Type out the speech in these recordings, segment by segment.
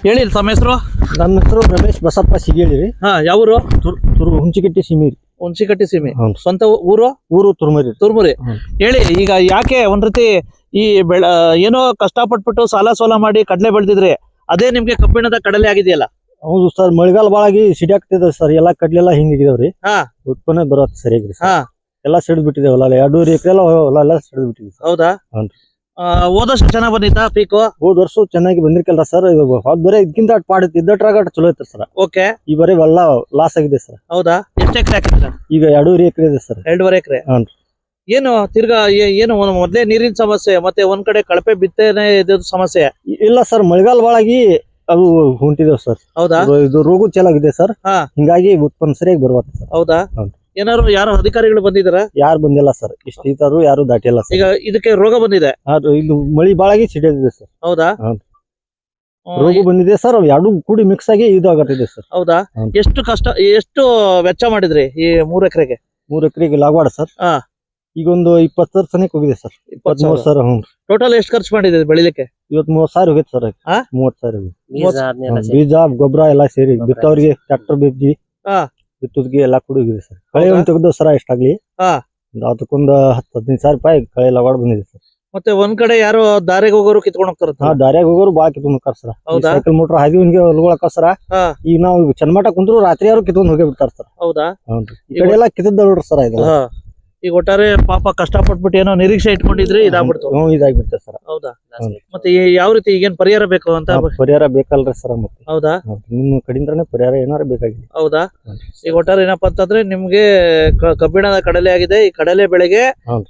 ಹೇಳಿ ತಮ್ಮ ಹೆಸರು? ನಮ್ಮ ಹೆಸರು ರಮೇಶ್ ಬಸಪ್ಪ ಸಿಗೇಳಿ ರೀ. ಯಾವೂರು? ಹುಂಚಿಕಟ್ಟಿ ಸೀಮೆ ರೀ. ಹುಂಚಿಕಟ್ಟಿ ಸೀಮೆ. ಹೌದು. ಸ್ವಂತ ಊರು ತುರ್ಮರಿ. ತುರ್ಮುರಿ. ಹೇಳಿ, ಈಗ ಯಾಕೆ ಒಂದ್ ರೀತಿ ಈ ಏನೋ ಕಷ್ಟಪಟ್ಬಿಟ್ಟು ಸಾಲ ಸೋಲ ಮಾಡಿ ಕಡಲೆ ಬೆಳೆದಿದ್ರಿ, ಅದೇ ನಿಮ್ಗೆ ಕಬ್ಬಿಣದ ಕಡಲೆ ಆಗಿದೆಯಲ್ಲ? ಹೌದು ಸರ್, ಮಳೆಗಾಲ ಬಾಳಾಗಿ ಸಿಡಿಯಾಗ್ತಿದೆ ಸರ್. ಎಲ್ಲಾ ಕಡ್ಲೆಲ್ಲ ಹಿಂಗಿದಾವ್ರಿ. ಉತ್ಪನ್ನ ಬರೋತ್ ಸರಿಯಾಗಿ ಸರ್. ಎಲ್ಲಾ ಸಿಡಿದ್ ಬಿಟ್ಟಿದೇವಲ್ಲ, 2.5 ಎಕರೆ ಹೊಲ ಎಲ್ಲ ಸಿಡಿದ್ ಬಿಟ್ಟಿದೆ. ಹೌದಾ? ಹೋದ ವರ್ಷ ಚೆನ್ನಾಗ್ ಬಂದಿತ್ತಾ ಪೀಕು? ಹೋದ್ ವರ್ಷ ಚೆನ್ನಾಗಿ ಬಂದಿರ್ಕಲ್ರ ಸರ್. ಇವಾಗ ಬರೀ ಇದಕ್ಕಿಂತ ಪಾಡಿತ್ತು, ಇದ್ದಟ್ರಾಗ ಚಲೋ ಐತೆ ಸರ್. ಓಕೆ. ಈ ಬರೀ ಎಲ್ಲ ಲಾಸ್ ಆಗಿದೆ ಸರ್. ಹೌದಾ? ಎಷ್ಟು ಎಕರೆ ಹಾಕಿದ್ರ? ಈಗ 2.5 ಎಕರೆ ಇದೆ ಸರ್. 2.5 ಎಕರೆ. ಏನು ತಿರ್ಗಾ ಏನು ಮೊದ್ಲೇ ನೀರಿನ ಸಮಸ್ಯೆ, ಮತ್ತೆ ಒಂದ್ ಕಡೆ ಕಳಪೆ ಬಿತ್ತನೆ ಸಮಸ್ಯೆ? ಇಲ್ಲ ಸರ್, ಮಳೆಗಾಲ ಬಾಳಾಗಿ ಅದು ಹೊಂಟಿದೇವ್ ಸರ್. ಹೌದಾ? ಇದು ರೋಗ ಚೆನ್ನಾಗಿದೆ ಸರ್. ಹಿಂಗಾಗಿ ಉತ್ಪನ್ನ ಸರಿಯಾಗಿ ಬರುವತ್ತ ಸರ್. ಹೌದಾ? ಯಾರು ಅಧಿಕಾರಿಗಳು ಬಂದಿದಾರ? ಯಾರು ಬಂದಿಲ್ಲ ಸರ್. ಇಷ್ಟಿತಾರು ಯಾರು ದಾಟಿಲ್ಲ ಸರ್. ಈಗ ಇದಕ್ಕೆ ರೋಗ ಬಂದಿದೆ? ಇದು ಮಳಿ ಬಾಳಾಗಿ ಸಿಡಿದಿದೆ ಸರ್. ಹೌದಾ? ರೋಗ ಬಂದಿದೆ ಸರ್. ಎರಡು ಕೂಡಿ ಮಿಕ್ಸ್ ಆಗಿ ಇದು ಆಗತ್ತಿದೆ ಸರ್. ಹೌದಾ? ಎಷ್ಟು ವೆಚ್ಚ ಮಾಡಿದ್ರಿ ಈ 3 ಎಕರೆಗೆ? 3 ಎಕರೆಗೆ ಲಾಗವಾಡ ಸರ್. ಈಗ ಒಂದು 20,000 ತನಕ ಹೋಗಿದೆ ಸರ್. 23 ಸಾವಿರ. ಟೋಟಲ್ ಎಷ್ಟು ಖರ್ಚು ಮಾಡಿದ್ರಿ ಬೆಳಿಲಿಕ್ಕೆ? 30,000 ಹೋಗೈತೆ ಸರ್. 30,000 ಬೀಜ ಗೊಬ್ಬರ ಎಲ್ಲ ಸೇರಿ ಬಿತ್ತವ್ರಿಗೆ ಟ್ರಾಕ್ಟರ್ ಬಿದ್ದಿ ಬಿತ್ತುದ್ಗೆ ಎಲ್ಲ ಕೂಡಿ ಹೋಗಿದೆ ಸರ್. ಕಳೆ ಒಂದು ತೆಗೆದು ಸರ ಎಷ್ಟಾಗ್ಲಿ ಅದಕ್ಕೊಂದು 10-15 ಸಾವಿರ ರೂಪಾಯಿ ಕಳೆ ಲಾಗವಾಡ ಬಂದಿದೆ ಸರ್. ಮತ್ತೆ ಒಂದ್ ಕಡೆ ಯಾರು ದಾರಿಗೆ ಹೋಗೋರು ಕಿತ್ಕೊಂಡ್ ಹೋಗ್ತಾರ? ದಾರಿಯಾಗ ಹೋಗೋರು ಬಾಳ ಕಿತ್ಕೊಂಡ್ ಹೋಗ್ತಾರ ಸರ್. ಸೈಕಲ್ ಮೋಟರ್ ಹಾದಿ ಹೊಲ್ಗೊಳಕ ಸರ. ಈಗ ನಾವು ಚನ್ನಮಠ ಕುಂದ್ರು ರಾತ್ರಿ ಯಾರು ಕಿತ್ಕೊಂಡ್ ಹೋಗೇ ಬಿಡ್ತಾರ ಸರ್. ಹೌದಾ? ಈ ಕಡೆ ಎಲ್ಲ ಕಿತ್ತದ ನೋಡ್ರಿ ಸರ್. ಈಗ ಒಟ್ಟಾರೆ ಪಾಪ ಕಷ್ಟಪಟ್ಬಿಟ್ಟು ಏನೋ ನಿರೀಕ್ಷೆ ಇಟ್ಕೊಂಡಿದ್ರಿ, ಇದಾಗ್ಬಿಡ್ತು. ಇದಾಗ್ಬಿಡ್ತದೆ ಸರ್. ಹೌದಾ? ಮತ್ತೆ ಯಾವ ರೀತಿ ಈಗೇನ್ ಪರಿಹಾರ ಬೇಕು ಅಂತ? ಪರಿಹಾರ ಬೇಕಲ್ರಿ ಸರ್. ಮತ್ತೆ ಹೌದಾ? ನಿಮ್ಮ ಕಡೆಯಿಂದಾನೆ ಪರಿಹಾರ ಏನಾರ ಬೇಕಾಗಿದೆ. ಹೌದಾ? ಈಗ ಒಟ್ಟಾರೆ ಏನಪ್ಪಾ ಅಂತಂದ್ರೆ ನಿಮ್ಗೆ ಕಬ್ಬಿಣದ ಕಡಲೆ ಆಗಿದೆ, ಈ ಕಡಲೆ ಬೆಳೆಗೆ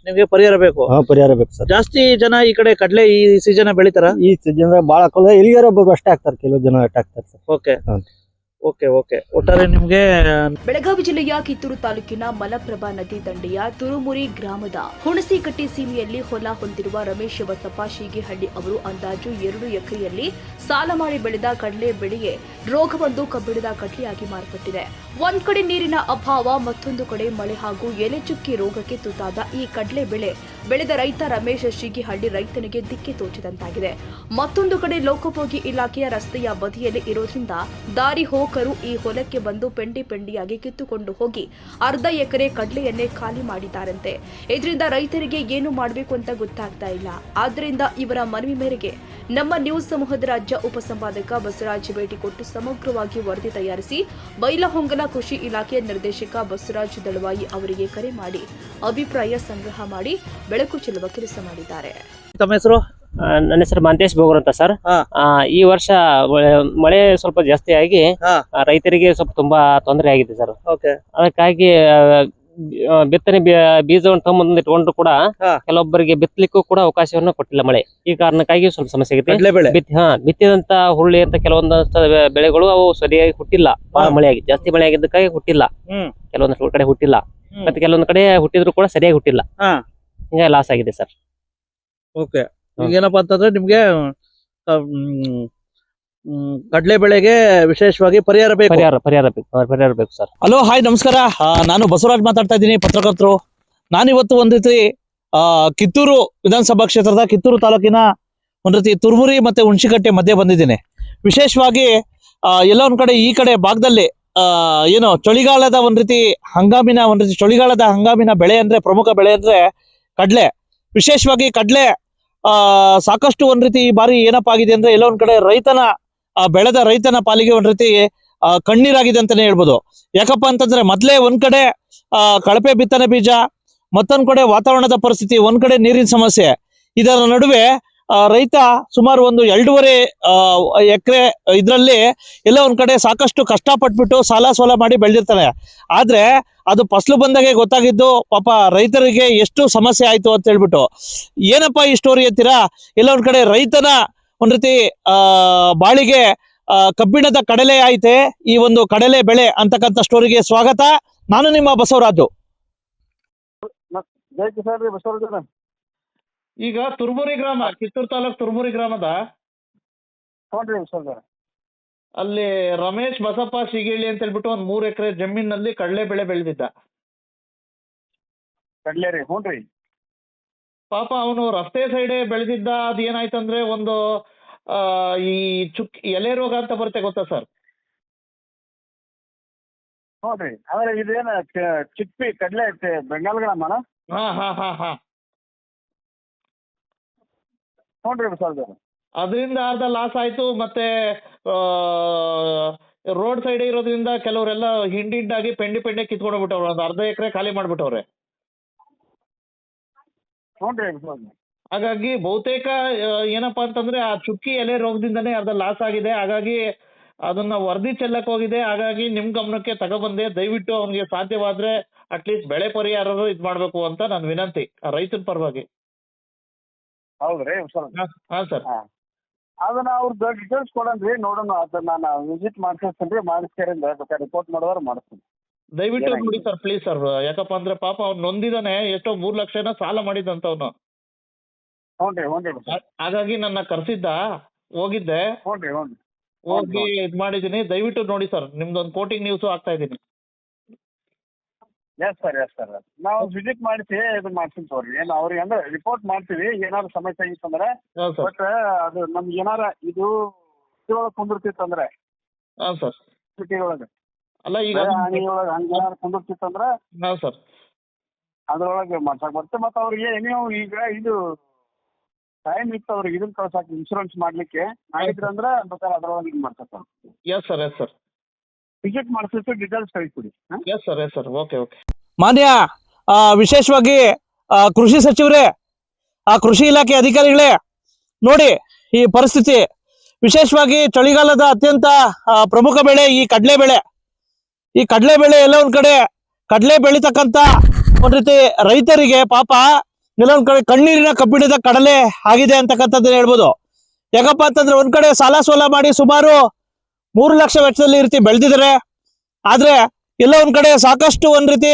ನಿಮ್ಗೆ ಪರಿಹಾರ ಬೇಕು. ಪರಿಹಾರ ಬೇಕು ಸರ್. ಜಾಸ್ತಿ ಜನ ಈ ಕಡೆ ಕಡಲೆ ಈ ಸೀಸನ್ ಬೆಳಿತಾರ? ಈ ಸೀಸನ್ ಬಾಳ ಹಾಕೋಲ್ಲ, ಎಲ್ಲಿಗಾರ ಒಬ್ಬ ಅಷ್ಟೇ ಹಾಕ್ತಾರೆ, ಕೆಲವು ಜನ ಅಷ್ಟೇ ಹಾಕ್ತಾರೆ ಸರ್. Okay okay okay. ಒಟ್ಟಾರೆ ನಿಮ್ಗೆ ಬೆಳಗಾವಿ ಜಿಲ್ಲೆಯ ಕಿತ್ತೂರು ತಾಲೂಕಿನ ಮಲಪ್ರಭಾ ನದಿ ದಂಡೆಯ ತುರುಮುರಿ ಗ್ರಾಮದ ಹುಣಸಿಕಟ್ಟಿ ಸೀಮೆಯಲ್ಲಿ ಹೊಲ ಹೊಂದಿರುವ ರಮೇಶ್ ಬಸಪ್ಪ ಶೀಗಿಹಳ್ಳಿ ಅವರು ಅಂದಾಜು 2 ಎಕರೆಯಲ್ಲಿ ಸಾಲ ಮಾಡಿ ಬೆಳೆದ ಕಡಲೆ ಬೆಳೆಗೆ ರೋಗವೊಂದು ಕಬ್ಬಿಣದ ಕಡ್ಲೆಯಾಗಿ ಮಾರ್ಪಟ್ಟಿದೆ. ಒಂದ್ ಕಡೆ ನೀರಿನ ಅಭಾವ, ಮತ್ತೊಂದು ಕಡೆ ಮಳೆ ಹಾಗೂ ಎಲೆ ಚುಕ್ಕಿ ರೋಗಕ್ಕೆ ತುತ್ತಾದ ಈ ಕಡಲೆ ಬೆಳೆ ಬೆಳೆದ ರೈತ ರಮೇಶ್ ಶೀಗಿಹಳ್ಳಿ ರೈತನಿಗೆ ದಿಕ್ಕಿ ತೋಚಿದಂತಾಗಿದೆ. ಮತ್ತೊಂದು ಕಡೆ ಲೋಕೋಪಯೋಗಿ ಇಲಾಖೆಯ ರಸ್ತೆಯ ಬದಿಯಲ್ಲಿ ಇರೋದ್ರಿಂದ ದಾರಿ ಹೋಕರು ಈ ಹೊಲಕ್ಕೆ ಬಂದು ಪೆಂಡಿ ಪೆಂಡಿಯಾಗಿ ಕಿತ್ತುಕೊಂಡು ಹೋಗಿ ಅರ್ಧ ಎಕರೆ ಕಡಲೆಯನ್ನೇ ಖಾಲಿ ಮಾಡಿದ್ದಾರಂತೆ. ಇದರಿಂದ ರೈತರಿಗೆ ಏನು ಮಾಡಬೇಕು ಅಂತ ಗೊತ್ತಾಗ್ತಾ ಇಲ್ಲ. ಆದ್ದರಿಂದ ಇವರ ಮನವಿ ಮೇರೆಗೆ ನಮ್ಮ ನ್ಯೂಸ್ ಸಮೂಹದ ರಾಜ್ಯ ಉಪಸಂಪಾದಕ ಬಸವರಾಜ್ ಭೇಟಿ ಕೊಟ್ಟು ಸಮಗ್ರವಾಗಿ ವರದಿ ತಯಾರಿಸಿ ಬೈಲಹೊಂಗಲ ಕೃಷಿ ಇಲಾಖೆಯ ನಿರ್ದೇಶಕ ಬಸವರಾಜ್ ದಳವಾಯಿ ಅವರಿಗೆ ಕರೆ ಮಾಡಿ ಅಭಿಪ್ರಾಯ ಸಂಗ್ರಹ ಮಾಡಿ ಬೆಳಕು ಚೆಲ್ಲುವ ಕೆಲಸ ಮಾಡಿದ್ದಾರೆ. ತಮ್ಮ ಹೆಸರು? ನನ್ನ ಹೆಸರು ಮಂತೇಶ್ ಬೋಗರ್ ಅಂತ ಸರ್. ಈ ವರ್ಷ ಮಳೆ ಸ್ವಲ್ಪ ಜಾಸ್ತಿ ಆಗಿ ರೈತರಿಗೆ ಸ್ವಲ್ಪ ತುಂಬಾ ತೊಂದರೆ ಆಗಿದೆ ಸರ್. ಅದಕ್ಕಾಗಿ ಬಿತ್ತನೆ ಬೀಜವನ್ನು ತಗೊಂಡು ಇಟ್ಕೊಂಡ್ರು ಕೂಡ ಕೆಲವೊಬ್ಬರಿಗೆ ಬಿತ್ತಲಿಕ್ಕೂ ಕೂಡ ಅವಕಾಶವನ್ನು ಕೊಟ್ಟಿಲ್ಲ ಮಳೆ. ಈ ಕಾರಣಕ್ಕಾಗಿ ಸ್ವಲ್ಪ ಸಮಸ್ಯೆ ಆಗಿದೆ. ಬಿತ್ತಿದಂತ ಹುರುಳಿ ಅಂತ ಕೆಲವೊಂದಷ್ಟು ಬೆಳೆಗಳು ಅವು ಸರಿಯಾಗಿ ಹುಟ್ಟಿಲ್ಲ. ಬಹಳ ಮಳೆ ಆಗಿ ಜಾಸ್ತಿ ಮಳೆ ಆಗಿದ್ದಕ್ಕಾಗಿ ಹುಟ್ಟಿಲ್ಲ. ಕೆಲವೊಂದು ಕಡೆ ಹುಟ್ಟಿಲ್ಲ, ಮತ್ತೆ ಕೆಲವೊಂದು ಕಡೆ ಹುಟ್ಟಿದ್ರು ಕೂಡ ಸರಿಯಾಗಿ ಹುಟ್ಟಿಲ್ಲ. ಹಿಂಗಾಗಿ ಲಾಸ್ ಆಗಿದೆ ಸರ್. ಓಕೆ. ಏನಪ್ಪಾ ಅಂತಂದ್ರೆ ನಿಮ್ಗೆ ಕಡಲೆ ಬೆಳೆಗೆ ವಿಶೇಷವಾಗಿ ಪರಿಹಾರ ಬೇಕು. ಪರಿಹಾರ ಬೇಕು ಸರ್. ಹಲೋ, ಹಾಯ್, ನಮಸ್ಕಾರ. ನಾನು ಬಸವರಾಜ್ ಮಾತಾಡ್ತಾ ಇದ್ದೀನಿ, ಪತ್ರಕರ್ತರು. ನಾನಿವತ್ತು ಒಂದ್ ರೀತಿ ಕಿತ್ತೂರು ವಿಧಾನಸಭಾ ಕ್ಷೇತ್ರದ ಕಿತ್ತೂರು ತಾಲೂಕಿನ ಒಂದ್ ರೀತಿ ತುರ್ಮುರಿ ಮತ್ತೆ ಹುಣಸಿಕಟ್ಟೆ ಮಧ್ಯೆ ಬಂದಿದ್ದೀನಿ. ವಿಶೇಷವಾಗಿ ಎಲ್ಲ ಒಂದ್ ಕಡೆ ಈ ಕಡೆ ಭಾಗದಲ್ಲಿ ಏನು ಚಳಿಗಾಲದ ಒಂದ್ ರೀತಿ ಚಳಿಗಾಲದ ಹಂಗಾಮಿನ ಬೆಳೆ ಅಂದ್ರೆ, ಪ್ರಮುಖ ಬೆಳೆ ಅಂದ್ರೆ ಕಡ್ಲೆ. ವಿಶೇಷವಾಗಿ ಕಡ್ಲೆ ಸಾಕಷ್ಟು ಒಂದ್ ರೀತಿ ಈ ಬಾರಿ ಏನಪ್ಪಾ ಆಗಿದೆ ಅಂದ್ರೆ ಎಲ್ಲ ಒಂದ್ ಕಡೆ ಬೆಳೆದ ರೈತನ ಪಾಲಿಗೆ ಒಂದ್ ರೀತಿ ಕಣ್ಣೀರಾಗಿದೆ ಅಂತಾನೆ ಹೇಳ್ಬೋದು. ಯಾಕಪ್ಪ ಅಂತಂದ್ರೆ ಮೊದ್ಲೇ ಒಂದ್ ಕಡೆ ಕಳಪೆ ಬಿತ್ತನೆ ಬೀಜ, ಮತ್ತೊಂದ್ ಕಡೆ ವಾತಾವರಣದ ಪರಿಸ್ಥಿತಿ, ಒಂದ್ ಕಡೆ ನೀರಿನ ಸಮಸ್ಯೆ. ಇದರ ನಡುವೆ ರೈತ ಸುಮಾರು ಒಂದು 2.5 ಎಕರೆ ಇದ್ರಲ್ಲಿ ಎಲ್ಲ ಒಂದ್ ಕಡೆ ಸಾಕಷ್ಟು ಕಷ್ಟಪಟ್ಬಿಟ್ಟು ಸಾಲ ಸೋಲ ಮಾಡಿ ಬೆಳೆದಿರ್ತಾನೆ. ಆದ್ರೆ ಅದು ಫಸಲು ಬಂದಾಗೆ ಗೊತ್ತಾಗಿದ್ದು ಪಾಪ ರೈತರಿಗೆ ಎಷ್ಟು ಸಮಸ್ಯೆ ಆಯ್ತು ಅಂತ ಹೇಳ್ಬಿಟ್ಟು. ಏನಪ್ಪಾ ಈ ಸ್ಟೋರಿ ಅಂತೀರಾ? ಎಲ್ಲ ಒಂದ್ ಕಡೆ ರೈತನ ಒಂದ್ ರೀತಿ ಬಾಳಿಗೆ ಕಬ್ಬಿಣದ ಕಡಲೆ ಆಯ್ತೆ ಈ ಒಂದು ಕಡಲೆ ಬೆಳೆ ಅಂತಕ್ಕಂಥ ಸ್ಟೋರಿಗೆ ಸ್ವಾಗತ. ನಾನು ನಿಮ್ಮ ಬಸವರಾಜು. ಈಗ ತುರ್ಮುರಿ ಗ್ರಾಮ, ಕಿತ್ತೂರು ತಾಲೂಕ್ ತುರ್ಮುರಿ ಗ್ರಾಮದ ಅಲ್ಲಿ ರಮೇಶ್ ಬಸಪ್ಪ ಶೀಗಿಹಳ್ಳಿ ಅಂತ ಹೇಳ್ಬಿಟ್ಟು ಒಂದ್ 3 ಎಕರೆ ಜಮೀನಲ್ಲಿ ಕಡಲೆ ಬೆಳೆ ಬೆಳೆದಿದ್ದ. ಪಾಪ ಅವನು ರಸ್ತೆ ಸೈಡೇ ಬೆಳೆದಿದ್ದ. ಅದ್ ಏನಾಯ್ತಂದ್ರೆ ಒಂದು ಈ ಎಲೆ ರೋಗ ಅಂತ ಬರುತ್ತೆ ಗೊತ್ತಾ ಸರ್? ನೋಡ್ರಿ ಆದ್ರೆ ಇದೇನ ಚಿಪ್ಪಿ ಕಡ್ಲೆ ಬೆಂಗಾಲ್ ಗ್ರಾಮನ ಹಾ ನೋಡ್ರಿ ಸರ್ ಅದರಿಂದ ಅರ್ಧ ಲಾಸ್ ಆಯ್ತು. ಮತ್ತೆ ರೋಡ್ ಸೈಡ್ ಇರೋದ್ರಿಂದ ಕೆಲವರೆಲ್ಲ ಹಿಂಡಾಗಿ ಪೆಂಡೆ ಕಿತ್ಕೊಂಡು ಬಿಟ್ಟವ್ರೆ. ಒಂದು ಅರ್ಧ ಎಕರೆ ಖಾಲಿ ಮಾಡ್ಬಿಟ್ಟವ್ರೆ. ನೋಡ್ರಿ ಸರ್ ಹಾಗಾಗಿ ಬಹುತೇಕ ಏನಪ್ಪಾ ಅಂತಂದ್ರೆ ಆ ಚುಕ್ಕಿ ಎಲೆ ರೋಗದಿಂದನೇ ಅರ್ಧ ಲಾಸ್ ಆಗಿದೆ. ಹಾಗಾಗಿ ಅದನ್ನ ವರದಿ ಚೆಲ್ಲಕ್ ಹೋಗಿದೆ. ಹಾಗಾಗಿ ನಿಮ್ ಗಮನಕ್ಕೆ ತಗೊಬಂದೆ. ದಯವಿಟ್ಟು ಅವ್ನಿಗೆ ಸಾಧ್ಯವಾದ್ರೆ ಅಟ್ಲೀಸ್ಟ್ ಬೆಳೆ ಪರಿಹಾರ ಇದ್ ಮಾಡ್ಬೇಕು ಅಂತ ನನ್ನ ವಿನಂತಿ ರೈತನ ಪರವಾಗಿ. ಹೌದ್ರಿ ಸರ್? ಹಾ ಸರ್. ಅದನ್ನ ಅವ್ರ ಡೀಟೇಲ್ಸ್ ಕೊಡನ್ರಿ, ನೋಡೋಣ. ಅದನ್ನ ನಾನು ವಿಸಿಟ್ ಮಾಡ್ಸಿರ್ತೀನಿ, ಮಾಡಿಸ್ಕೇರಿಂದ ಬೇಕಾದ್ರೆ ರಿಪೋರ್ಟ್ ಮಾಡೋದಾರ ಮಾಡಿಸ್ತೀನಿ. ದಯವಿಟ್ಟು ನೋಡಿ ಸರ್, ಪ್ಲೀಸ್ ಸರ್. ಯಾಕಪ್ಪ ಅಂದ್ರೆ ಪಾಪ ಅವ್ನು ನೊಂದಿದಾನೆ. ಎಷ್ಟೋ 3 ಲಕ್ಷನ ಸಾಲ ಮಾಡಿದಂತವ್ನು. ಹ್ಞೂ ಹಾಗಾಗಿ ನನ್ನ ಕರ್ಸಿದ್ದ, ಹೋಗಿದ್ದೆ, ಹೋಗಿ ಇದ್ ಮಾಡಿದೀನಿ. ದಯವಿಟ್ಟು ನೋಡಿ ಸರ್, ನಿಮ್ದೊಂದು ಕೋಟಿಂಗ್ ನ್ಯೂಸ್ ಆಗ್ತಾ ಇದೀನಿ. ಎಸ್ ಸರ್ ನಾವು ವಿಸಿಟ್ ಮಾಡಿಸಿ ಇದು ಮಾಡ್ತೀನಿ ತೋರಿ. ಏನು ಅವ್ರಿಗೆ ಅಂದ್ರೆ ರಿಪೋರ್ಟ್ ಮಾಡ್ತೀವಿ. ಏನಾದ್ರು ಸಮಸ್ಯೆ ಆಗಿತ್ತಂದ್ರೆ, ಬಟ್ ಅದು ನಮ್ಗೆ ಏನಾರ ಇದು ಒಳಗೆ ಕುಂದಿರ್ತಿತ್ತಂದ್ರೆ, ಹಾ ಸರ್, ಸಿಟಿ ಒಳಗೆ ಅಲ್ಲ ಈಗ ಒಳಗೆ ಹಂಗೇನಾರು ಕುಂದಿರ್ತಿತ್ತಂದ್ರೆ ಹಾ ಸರ್ ಅದ್ರೊಳಗೆ ಮಾಡ್ಸಕ್ ಬರುತ್ತೆ. ಮತ್ತೆ ಅವ್ರಿಗೆ ನೀವು ಈಗ ಇದು ಟೈಮ್ ಇತ್ತು ಅವ್ರಿಗೆ ಇದನ್ನ ಕಳ್ಸಕ್, ಇನ್ಶೂರೆನ್ಸ್ ಮಾಡ್ಲಿಕ್ಕೆ ಮಾಡಿದ್ರಂದ್ರೆ ಬೇಕಾದ್ರೆ ಅದ್ರೊಳಗೆ ಇದು ಮಾಡ್ಸಕ್. ಎಸ್ ಸರ್ ಟಿಕೆಟ್ ಮಾಡಿಸಿಟ್ಟು ಡೀಟೇಲ್ಸ್ ಕಳಿಸ್ಕೊಡಿ. Yes sir okay. ಮಾನ್ಯ ವಿಶೇಷವಾಗಿ ಕೃಷಿ ಸಚಿವರೇ, ಆ ಕೃಷಿ ಇಲಾಖೆ ಅಧಿಕಾರಿಗಳೇ, ನೋಡಿ ಈ ಪರಿಸ್ಥಿತಿ. ವಿಶೇಷವಾಗಿ ಚಳಿಗಾಲದ ಅತ್ಯಂತ ಪ್ರಮುಖ ಬೆಳೆ ಈ ಕಡಲೆ ಬೆಳೆ. ಈ ಕಡಲೆ ಬೆಳೆ ಎಲ್ಲ ಒಂದ್ ಕಡೆ ಕಡಲೆ ಬೆಳಿತಕ್ಕಂತ ಒಂದ್ ರೀತಿ ರೈತರಿಗೆ ಪಾಪ ಎಲ್ಲ ಒಂದ್ ಕಡೆ ಕಣ್ಣೀರಿನ ಕಬ್ಬಿಣದ ಕಡಲೆ ಆಗಿದೆ ಅಂತಕ್ಕಂಥದ್ದನ್ನ ಹೇಳ್ಬೋದು. ಯಾಕಪ್ಪ ಅಂತಂದ್ರೆ ಒಂದ್ ಕಡೆ ಸಾಲ ಸೋಲ ಮಾಡಿ ಸುಮಾರು 3 ಲಕ್ಷ ವೆಚ್ಚದಲ್ಲಿ ಈ ರೀತಿ ಬೆಳೆದಿದ್ದಾರೆ. ಆದ್ರೆ ಎಲ್ಲ ಒಂದ್ ಕಡೆ ಸಾಕಷ್ಟು ಒಂದ್ ರೀತಿ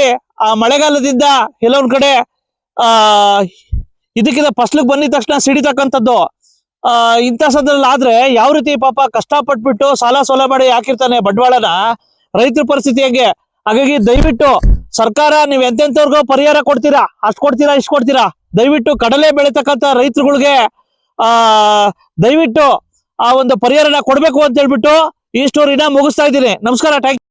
ಮಳೆಗಾಲದಿಂದ ಎಲ್ಲ ಒಂದ್ ಕಡೆ ಇದಕ್ಕಿಂತ ಫಸ್ಲಿಗೆ ಬಂದಿದ ತಕ್ಷಣ ಸಿಡಿತಕ್ಕಂಥದ್ದು. ಇಂಥ ಸಂದರ್ಭದಲ್ಲಿ ಆದ್ರೆ ಯಾವ ರೀತಿ ಪಾಪ ಕಷ್ಟಪಟ್ಬಿಟ್ಟು ಸಾಲ ಸೋಲ ಮಾಡಿ ಹಾಕಿರ್ತಾನೆ ಬಂಡವಾಳನ, ರೈತರ ಪರಿಸ್ಥಿತಿ ಹೆಂಗೆ? ಹಾಗಾಗಿ ದಯವಿಟ್ಟು ಸರ್ಕಾರ ನೀವು ಎಂತೆಂಥವ್ರಿಗೋ ಪರಿಹಾರ ಕೊಡ್ತೀರಾ, ಅಷ್ಟು ಕೊಡ್ತೀರಾ ಇಷ್ಟು ಕೊಡ್ತೀರಾ, ದಯವಿಟ್ಟು ಕಡಲೆ ಬೆಳೀತಕ್ಕಂಥ ರೈತರುಗಳಿಗೆ ದಯವಿಟ್ಟು ಆ ಒಂದು ಪರಿಹಾರನ ಕೊಡ್ಬೇಕು ಅಂತ ಹೇಳ್ಬಿಟ್ಟು ಈ ಸ್ಟೋರಿನ ಮುಗಿಸ್ತಾ ಇದ್ದೀನಿ. ನಮಸ್ಕಾರ, ಥ್ಯಾಂಕ್ ಯು.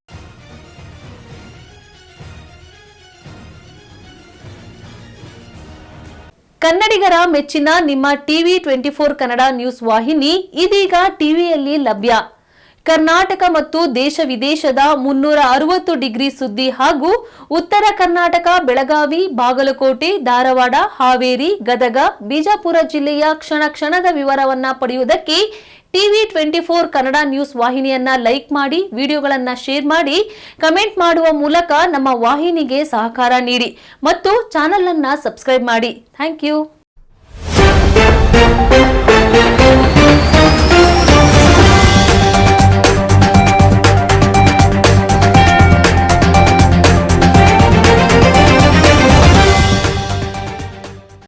ಕನ್ನಡಿಗರ ಮೆಚ್ಚಿನ ನಿಮ್ಮ ಟಿವಿ 24 ಕನ್ನಡ ನ್ಯೂಸ್ ವಾಹಿನಿ ಇದೀಗ ಟಿವಿಯಲ್ಲಿ ಲಭ್ಯ. ಕರ್ನಾಟಕ ಮತ್ತು ದೇಶ ವಿದೇಶದ 360 ಡಿಗ್ರಿ ಸುದ್ದಿ ಹಾಗೂ ಉತ್ತರ ಕರ್ನಾಟಕ, ಬೆಳಗಾವಿ, ಬಾಗಲಕೋಟೆ, ಧಾರವಾಡ, ಹಾವೇರಿ, ಗದಗ, ಬಿಜಾಪುರ ಜಿಲ್ಲೆಯ ಕ್ಷಣ ಕ್ಷಣದ ವಿವರವನ್ನ ಪಡೆಯುವುದಕ್ಕೆ ಟಿವಿ 24 ಕನ್ನಡ ನ್ಯೂಸ್ ವಾಹಿನಿಯನ್ನ ಲೈಕ್ ಮಾಡಿ, ವಿಡಿಯೋಗಳನ್ನ ಶೇರ್ ಮಾಡಿ, ಕಮೆಂಟ್ ಮಾಡುವ ಮೂಲಕ ನಮ್ಮ ವಾಹಿನಿಗೆ ಸಹಕಾರ ನೀಡಿ ಮತ್ತು ಚಾನೆಲ್ ಅನ್ನ ಸಬ್ಸ್ಕ್ರೈಬ್ ಮಾಡಿ. Thank you.